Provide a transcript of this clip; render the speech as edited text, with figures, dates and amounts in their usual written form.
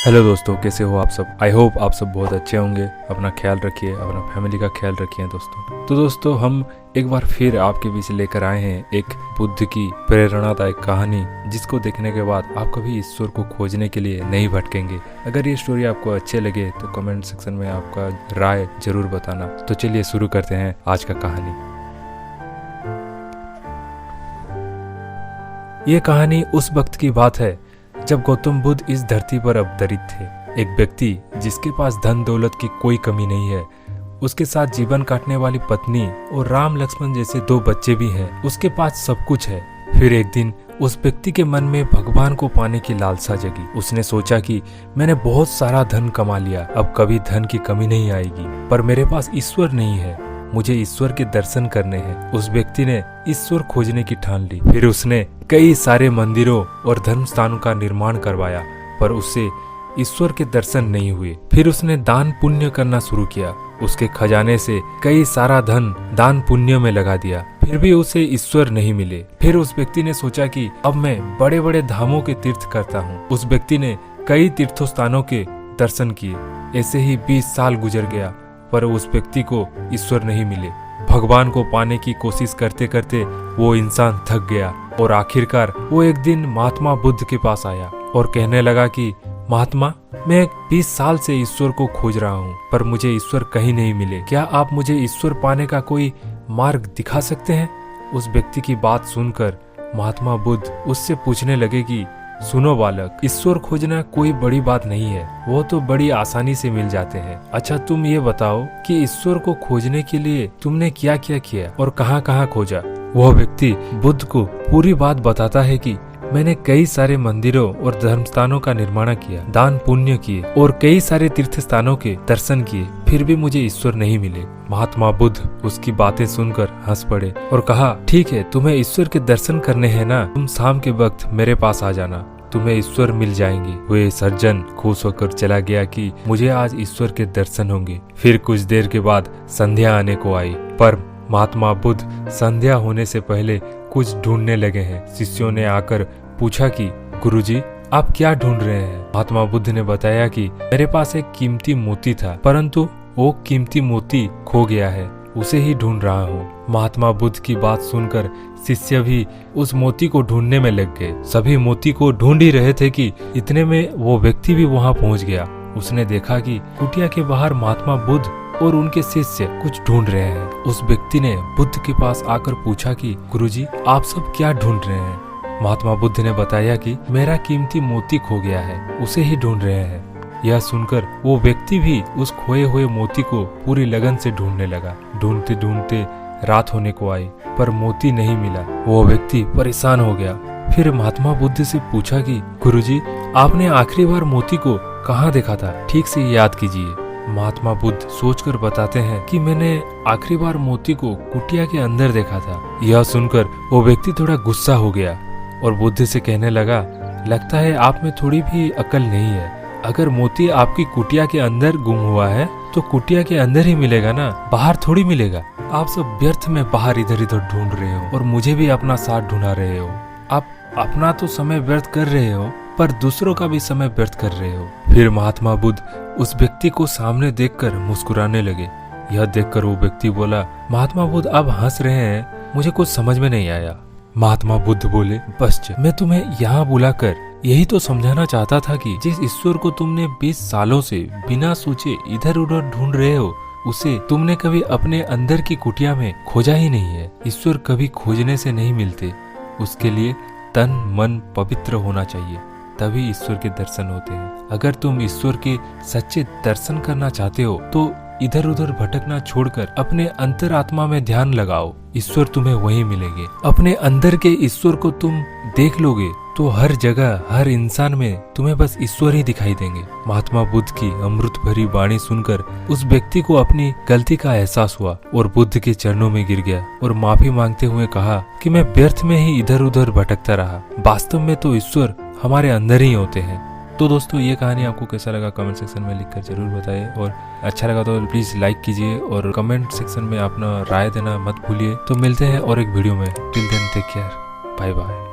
Hello दोस्तों, कैसे हो आप सब। आई होप आप सब बहुत अच्छे होंगे। अपना ख्याल रखिए, अपना फैमिली का ख्याल रखिए दोस्तों। तो दोस्तों, हम एक बार फिर आपके बीच लेकर आए हैं एक बुद्ध की प्रेरणादायक कहानी, जिसको देखने के बाद आप कभी ईश्वर को खोजने के लिए नहीं भटकेंगे। अगर ये स्टोरी आपको अच्छे लगे तो कमेंट सेक्शन में आपका राय जरूर बताना। तो चलिए शुरू करते हैं आज का कहानी। ये कहानी उस वक्त की बात है जब गौतम बुद्ध इस धरती पर अवतरित थे। एक व्यक्ति जिसके पास धन दौलत की कोई कमी नहीं है, उसके साथ जीवन काटने वाली पत्नी और राम लक्ष्मण जैसे 2 बच्चे भी हैं। उसके पास सब कुछ है। फिर एक दिन उस व्यक्ति के मन में भगवान को पाने की लालसा जगी। उसने सोचा कि मैंने बहुत सारा धन कमा लिया, अब कभी धन की कमी नहीं आएगी, पर मेरे पास ईश्वर नहीं है, मुझे ईश्वर के दर्शन करने हैं। उस व्यक्ति ने ईश्वर खोजने की ठान ली। फिर उसने कई सारे मंदिरों और धर्म स्थानों का निर्माण करवाया, पर उससे ईश्वर के दर्शन नहीं हुए। फिर उसने दान पुण्य करना शुरू किया। उसके खजाने से कई सारा धन दान पुण्य में लगा दिया, फिर भी उसे ईश्वर नहीं मिले। फिर उस व्यक्ति ने सोचा कि अब मैं बड़े बड़े धामों के तीर्थ करता हूँ। उस व्यक्ति ने कई तीर्थों स्थानों के दर्शन किए। ऐसे ही 20 साल गुजर गया, पर उस व्यक्ति को ईश्वर नहीं मिले। भगवान को पाने की कोशिश करते करते वो इंसान थक गया और आखिरकार वो एक दिन महात्मा बुद्ध के पास आया और कहने लगा कि महात्मा, मैं 20 साल से ईश्वर को खोज रहा हूँ, पर मुझे ईश्वर कहीं नहीं मिले। क्या आप मुझे ईश्वर पाने का कोई मार्ग दिखा सकते हैं? उस व्यक्ति की बात सुनकर महात्मा बुद्ध उससे पूछने लगे कि सुनो बालक, ईश्वर खोजना कोई बड़ी बात नहीं है, वो तो बड़ी आसानी से मिल जाते हैं। अच्छा, तुम ये बताओ कि ईश्वर को खोजने के लिए तुमने क्या क्या किया और कहाँ कहाँ खोजा? वह व्यक्ति बुद्ध को पूरी बात बताता है कि मैंने कई सारे मंदिरों और धर्म स्थानों का निर्माण किया, दान पुण्य किए और कई सारे तीर्थ स्थानों के दर्शन किए, फिर भी मुझे ईश्वर नहीं मिले। महात्मा बुद्ध उसकी बातें सुनकर हंस पड़े और कहा, ठीक है, तुम्हें ईश्वर के दर्शन करने हैं ना, तुम शाम के वक्त मेरे पास आ जाना, तुम्हें ईश्वर मिल जाएंगे। वे सज्जन खुश होकर चला गया कि मुझे आज ईश्वर के दर्शन होंगे। फिर कुछ देर के बाद संध्या आने को आई, पर महात्मा बुद्ध संध्या होने से पहले कुछ ढूंढने लगे हैं। शिष्यों ने आकर पूछा कि गुरुजी, आप क्या ढूंढ रहे हैं? महात्मा बुद्ध ने बताया कि मेरे पास एक कीमती मोती था, परंतु वो कीमती मोती खो गया है, उसे ही ढूंढ रहा हूँ। महात्मा बुद्ध की बात सुनकर शिष्य भी उस मोती को ढूंढने में लग गए। सभी मोती को ढूंढ ही रहे थे कि इतने में वो व्यक्ति भी वहाँ पहुँच गया। उसने देखा कि कुटिया के बाहर महात्मा बुद्ध और उनके शिष्य कुछ ढूंढ रहे हैं। उस व्यक्ति ने बुद्ध के पास आकर पूछा कि गुरुजी, आप सब क्या ढूंढ रहे हैं? महात्मा बुद्ध ने बताया कि मेरा कीमती मोती खो गया है, उसे ही ढूंढ रहे हैं। यह सुनकर वो व्यक्ति भी उस खोए हुए मोती को पूरी लगन से ढूंढने लगा। ढूंढते ढूंढते रात होने को आई, पर मोती नहीं मिला। वो व्यक्ति परेशान हो गया। फिर महात्मा बुद्ध से पूछा कि गुरुजी, आपने आखिरी बार मोती को कहाँ देखा था? ठीक से याद कीजिए। महात्मा बुद्ध सोचकर बताते हैं कि मैंने आखिरी बार मोती को कुटिया के अंदर देखा था। यह सुनकर वो व्यक्ति थोड़ा गुस्सा हो गया और बुद्ध से कहने लगा, लगता है आप में थोड़ी भी अकल नहीं है। अगर मोती आपकी कुटिया के अंदर गुम हुआ है तो कुटिया के अंदर ही मिलेगा ना, बाहर थोड़ी मिलेगा। आप सब व्यर्थ में बाहर इधर उधर ढूंढ रहे हो और मुझे भी अपना साथ ढूंढा रहे हो। आप अपना तो समय व्यर्थ कर रहे हो, पर दूसरों का भी समय व्यर्थ कर रहे हो। फिर महात्मा बुद्ध उस व्यक्ति को सामने देखकर मुस्कुराने लगे। यह देखकर वो व्यक्ति बोला, महात्मा बुद्ध, आप हंस रहे हैं, मुझे कुछ समझ में नहीं आया। महात्मा बुद्ध बोले, बस मैं तुम्हें यहाँ बुलाकर यही तो समझाना चाहता था कि जिस ईश्वर को तुमने 20 सालों से बिना सोचे इधर उधर ढूंढ रहे हो, उसे तुमने कभी अपने अंदर की कुटिया में खोजा ही नहीं है। ईश्वर कभी खोजने से नहीं मिलते, उसके लिए तन मन पवित्र होना चाहिए, तभी ईश्वर के दर्शन होते हैं। अगर तुम ईश्वर के सच्चे दर्शन करना चाहते हो तो इधर उधर भटकना छोड़कर अपने अंतरात्मा में ध्यान लगाओ, ईश्वर तुम्हें वहीं मिलेंगे। अपने अंदर के ईश्वर को तुम देख लोगे तो हर जगह हर इंसान में तुम्हें बस ईश्वर ही दिखाई देंगे। महात्मा बुद्ध की अमृत भरी वाणी सुनकर उस व्यक्ति को अपनी गलती का एहसास हुआ और बुद्ध के चरणों में गिर गया और माफी मांगते हुए कहा कि मैं व्यर्थ में ही इधर उधर भटकता रहा, वास्तव में तो ईश्वर हमारे अंदर ही होते हैं। तो दोस्तों, ये कहानी आपको कैसा लगा कमेंट सेक्शन में लिखकर जरूर बताइए, और अच्छा लगा तो प्लीज लाइक कीजिए और कमेंट सेक्शन में अपना राय देना मत भूलिए। तो मिलते हैं और एक वीडियो में। Till then take care, bye bye.